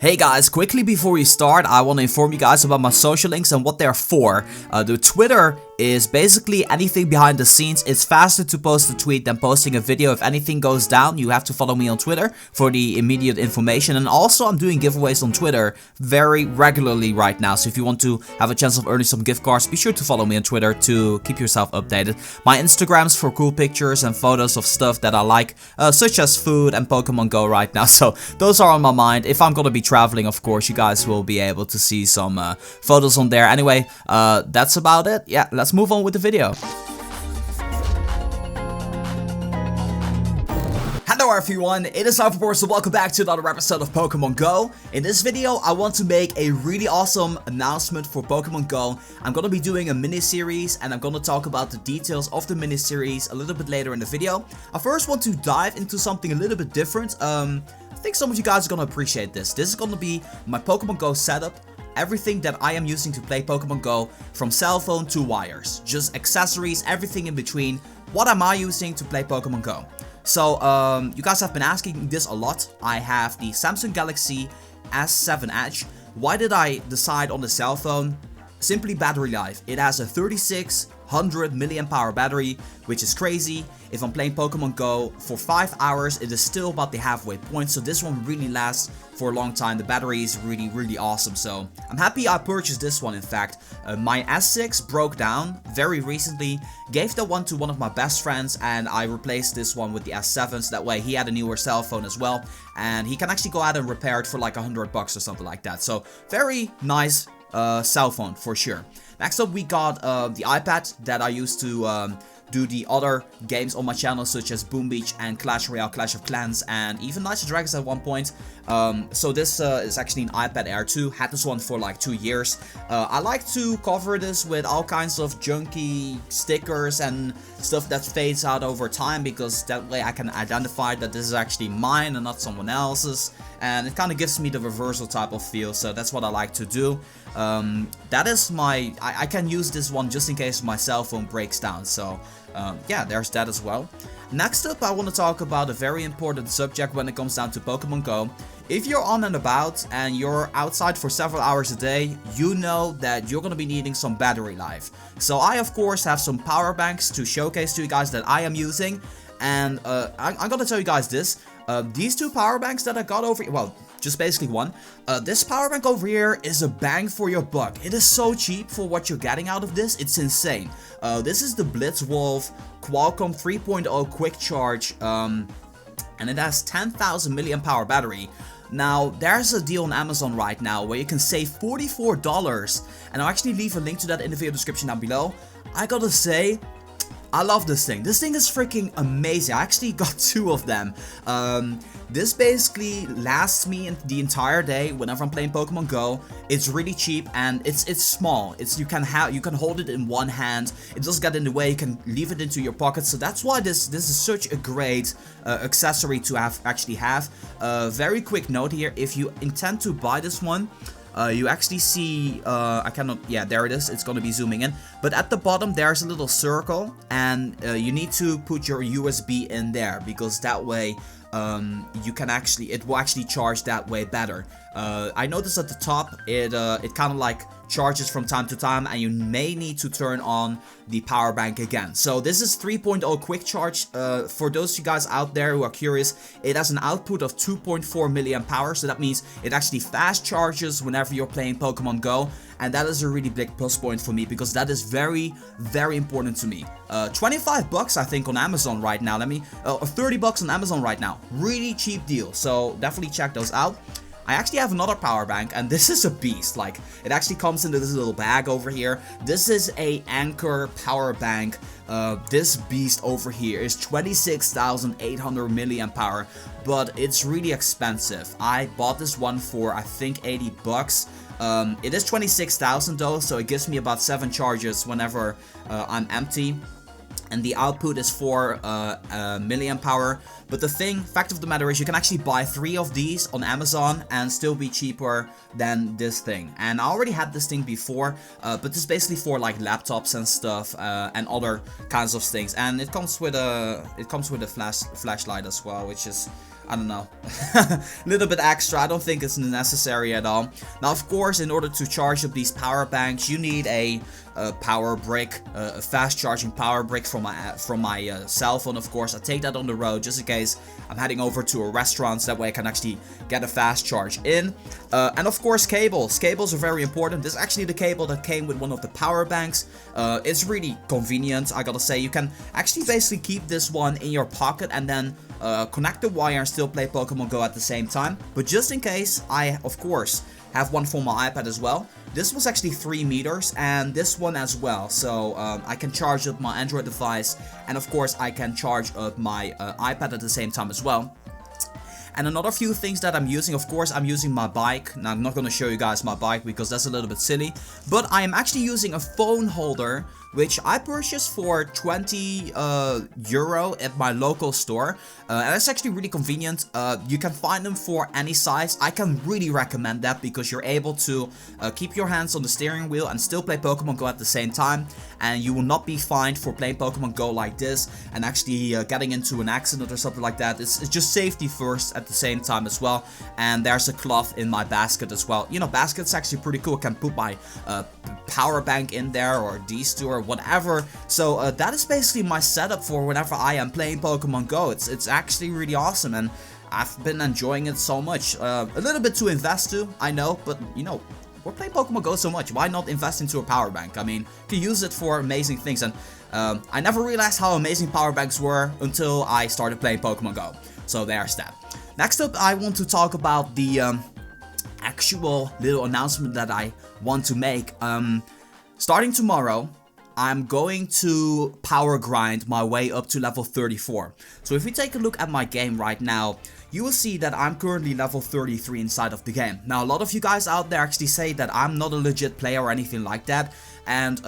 Hey guys, quickly before we start, I want to inform you guys about my social links and what they're for. The Twitter is basically anything behind the scenes. It's faster to post a tweet than posting a video. If anything goes down, you have to follow me on Twitter for the immediate information. And also, I'm doing giveaways on Twitter very regularly right now. So if you want to have a chance of earning some gift cards, be sure to follow me on Twitter to keep yourself updated. My Instagram's for cool pictures and photos of stuff that I like, such as food and Pokemon Go right now. So those are on my mind. If I'm gonna be traveling, of course, you guys will be able to see some photos on there. Anyway, that's about it. Yeah, let's move on with the video. Hello everyone, it is time for so welcome back to another episode of Pokemon Go. In this video, I want to make a really awesome announcement for Pokemon Go. I'm gonna be doing a mini-series and I'm gonna talk about the details of the mini-series a little bit later in the video. I first want to dive into something a little bit different. I think some of you guys are gonna appreciate this. This is gonna be my Pokemon Go setup. Everything that I am using to play Pokemon Go, from cell phone to wires. Just accessories, everything in between. What am I using to play Pokemon Go? So, you guys have been asking this a lot. I have the Samsung Galaxy S7 Edge. Why did I decide on the cell phone? Simply battery life. It has a 3600 mAh battery, which is crazy. If I'm playing Pokemon Go for 5 hours, it is still about the halfway point. So this one really lasts for a long time. The battery is really awesome. So I'm happy I purchased this one. In fact, my S6 broke down very recently. Gave that one to one of my best friends and I replaced this one with the S7. So that way he had a newer cell phone as well. And he can actually go out and repair it for like $100 or something like that. So very nice cell phone for sure. Next up we got the iPad that I used to do the other games on my channel, such as Boom Beach and Clash Royale, Clash of Clans, and even Knights of Dragons at one point. So this is actually an iPad Air 2. Had this one for like 2 years. I like to cover this with all kinds of junky stickers and stuff that fades out over time, because that way I can identify that this is actually mine and not someone else's. And it kind of gives me the reversal type of feel, so that's what I like to do. That is my... I can use this one just in case my cell phone breaks down, so yeah, there's that as well. Next up, I want to talk about a very important subject when it comes down to Pokemon Go. If you're on and about and you're outside for several hours a day, you know that you're going to be needing some battery life. So I, of course, have some power banks to showcase to you guys that I am using. And I'm going to tell you guys this. These two power banks that I got over here, well, just basically one. This power bank over here is a bang for your buck. It is so cheap for what you're getting out of this. It's insane. This is the Blitzwolf Qualcomm 3.0 quick charge, and it has 10,000 mAh battery. Now, there's a deal on Amazon right now where you can save $44, and I'll actually leave a link to that in the video description down below. I gotta say, I love this thing. This thing is freaking amazing. I actually got two of them. This basically lasts me the entire day whenever I'm playing Pokemon Go. It's really cheap and it's small. You can hold it in one hand. It doesn't get in the way. You can leave it into your pocket. So that's why this is such a great accessory to actually have. Very quick note here: if you intend to buy this one, you actually see, I cannot, yeah, there it is, it's going to be zooming in, but at the bottom there's a little circle, and you need to put your USB in there, because that way it will actually charge that way better. I noticed at the top, it kind of like charges from time to time, and you may need to turn on the power bank again. So this is 3.0 quick charge. For those of you guys out there who are curious, it has an output of 2.4 mAh, so that means it actually fast charges whenever you're playing Pokemon Go, and that is a really big plus point for me, because that is very important to me. 25 bucks I think on Amazon right now. 30 bucks on Amazon right now. Really cheap deal, so definitely check those out. I actually have another power bank, and this is a beast. Like, it actually comes into this little bag over here. This is a Anker power bank. This beast over here is 26,800 mAh, but it's really expensive. I bought this one for, I think, 80 bucks. It is 26,000 though, so it gives me about 7 charges whenever I'm empty. And the output is 4 mAh. But the fact of the matter is, you can actually buy 3 of these on Amazon and still be cheaper than this thing. And I already had this thing before, but this is basically for like laptops and stuff, and other kinds of things. And it comes with a flashlight as well, which is I don't know, a little bit extra. I don't think it's necessary at all. Now, of course, in order to charge up these power banks, you need a power brick, a fast charging power brick from my cell phone. Of course, I take that on the road just in case I'm heading over to a restaurant, so that way I can actually get a fast charge in. And of course, cables. Cables are very important. This is actually the cable that came with one of the power banks. It's really convenient, I gotta say. You can actually basically keep this one in your pocket and then connect the wire and still play Pokemon Go at the same time. But just in case, I of course have one for my iPad as well. This was actually 3 meters, and this one as well. So I can charge up my Android device, and of course I can charge up my iPad at the same time as well. And another few things that I'm using, of course, I'm using my bike. Now, I'm not going to show you guys my bike because that's a little bit silly. But I am actually using a phone holder, which I purchased for 20 euro at my local store. And it's actually really convenient. You can find them for any size. I can really recommend that because you're able to keep your hands on the steering wheel and still play Pokemon Go at the same time. And you will not be fined for playing Pokemon Go like this and actually getting into an accident or something like that. It's just safety first at the same time as well. And there's a cloth in my basket as well. You know, basket's actually pretty cool. I can put my power bank in there, or these two, or whatever. So that is basically my setup for whenever I am playing Pokemon Go. It's actually really awesome, and I've been enjoying it so much. A little bit to invest to, I know, but you know, we're playing Pokemon Go so much, why not invest into a power bank? I mean, you can use it for amazing things, and I never realized how amazing power banks were until I started playing Pokemon Go. So there's that. Next up, I want to talk about the actual little announcement that I want to make. Starting tomorrow, I'm going to power grind my way up to level 34. So if we take a look at my game right now, you will see that I'm currently level 33 inside of the game. Now, a lot of you guys out there actually say that I'm not a legit player or anything like that. And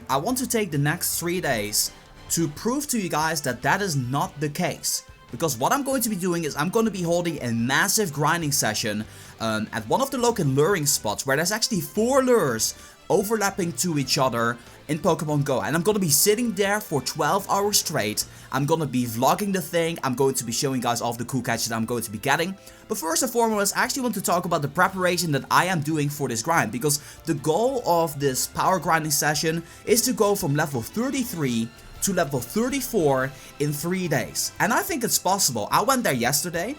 I want to take the next 3 days to prove to you guys that that is not the case. Because what I'm going to be doing is I'm going to be holding a massive grinding session at one of the local luring spots where there's actually 4 lures overlapping to each other in Pokemon Go, and I'm gonna be sitting there for 12 hours straight. I'm gonna be vlogging the thing. I'm going to be showing you guys all of the cool catches that I'm going to be getting. But first and foremost, I actually want to talk about the preparation that I am doing for this grind, because the goal of this power grinding session is to go from level 33 to level 34 in 3 days. And I think it's possible. I went there yesterday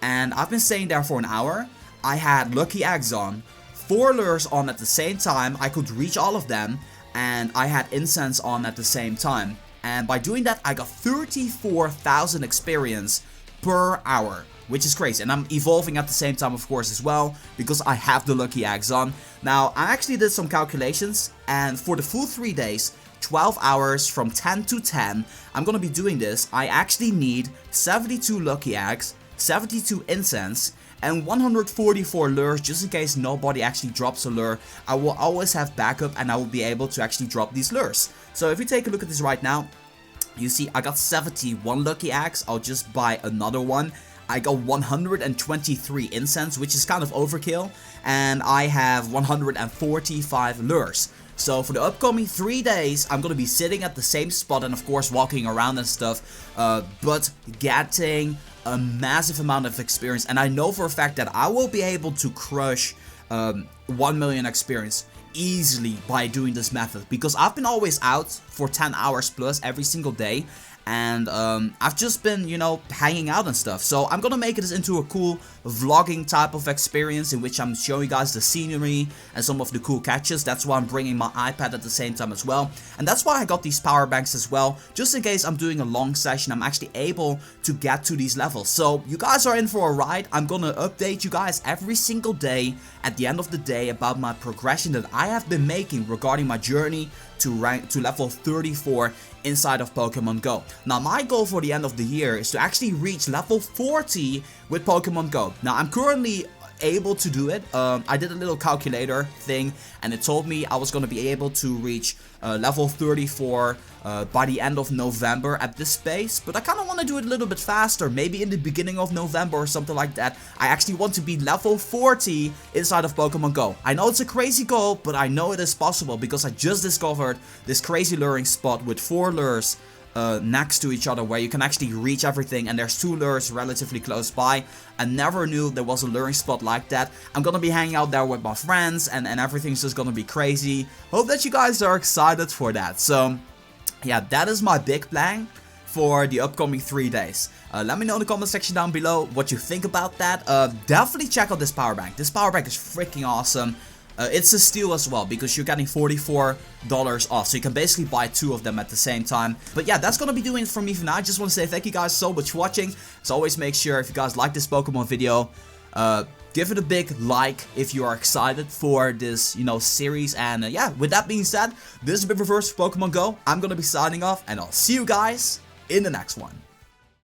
and I've been staying there for an hour. I had lucky eggs on, 4 lures on at the same time. I could reach all of them, and I had incense on at the same time. And by doing that, I got 34,000 experience per hour, which is crazy. And I'm evolving at the same time, of course, as well, because I have the lucky eggs on. Now, I actually did some calculations, and for the full 3 days, 12 hours from 10 to 10, I'm gonna be doing this. I actually need 72 lucky eggs, 72 incense, and 144 lures, just in case nobody actually drops a lure. I will always have backup, and I will be able to actually drop these lures. So if you take a look at this right now, you see I got 71 lucky eggs. I'll just buy another one. I got 123 incense, which is kind of overkill, and I have 145 lures. So for the upcoming 3 days, I'm gonna be sitting at the same spot and of course walking around and stuff, but getting a massive amount of experience. And I know for a fact that I will be able to crush 1 million experience easily by doing this method, because I've been always out for 10 hours plus every single day, and I've just been, you know, hanging out and stuff. So I'm gonna make this into a cool vlogging type of experience in which I'm showing you guys the scenery and some of the cool catches. That's why I'm bringing my iPad at the same time as well, and that's why I got these power banks as well, just in case I'm doing a long session, I'm actually able to get to these levels. So you guys are in for a ride. I'm gonna update you guys every single day at the end of the day about my progression that I have been making regarding my journey to level 34 inside of Pokemon Go. Now, my goal for the end of the year is to actually reach level 40 with Pokemon Go. Now, I'm currently able to do it. I did a little calculator thing, and it told me I was going to be able to reach level 34 by the end of November at this pace, but I kind of want to do it a little bit faster, maybe in the beginning of November or something like that. I actually want to be level 40 inside of Pokemon Go. I know it's a crazy goal, but I know it is possible because I just discovered this crazy luring spot with 4 lures next to each other where you can actually reach everything, and there's 2 lures relatively close by. I never knew there was a luring spot like that. I'm gonna be hanging out there with my friends, and everything's just gonna be crazy. Hope that you guys are excited for that. So yeah, that is my big plan for the upcoming 3 days. Let me know in the comment section down below what you think about that. Definitely check out this power bank. This power bank is freaking awesome. It's a steal as well because you're getting $44 off, so you can basically buy 2 of them at the same time. But yeah, that's gonna be doing it for me for now. I just want to say thank you guys so much for watching. As always, make sure if you guys like this Pokemon video, give it a big like if you are excited for this, series. And yeah, with that being said, this has been Reverse for Pokemon Go. I'm gonna be signing off, and I'll see you guys in the next one.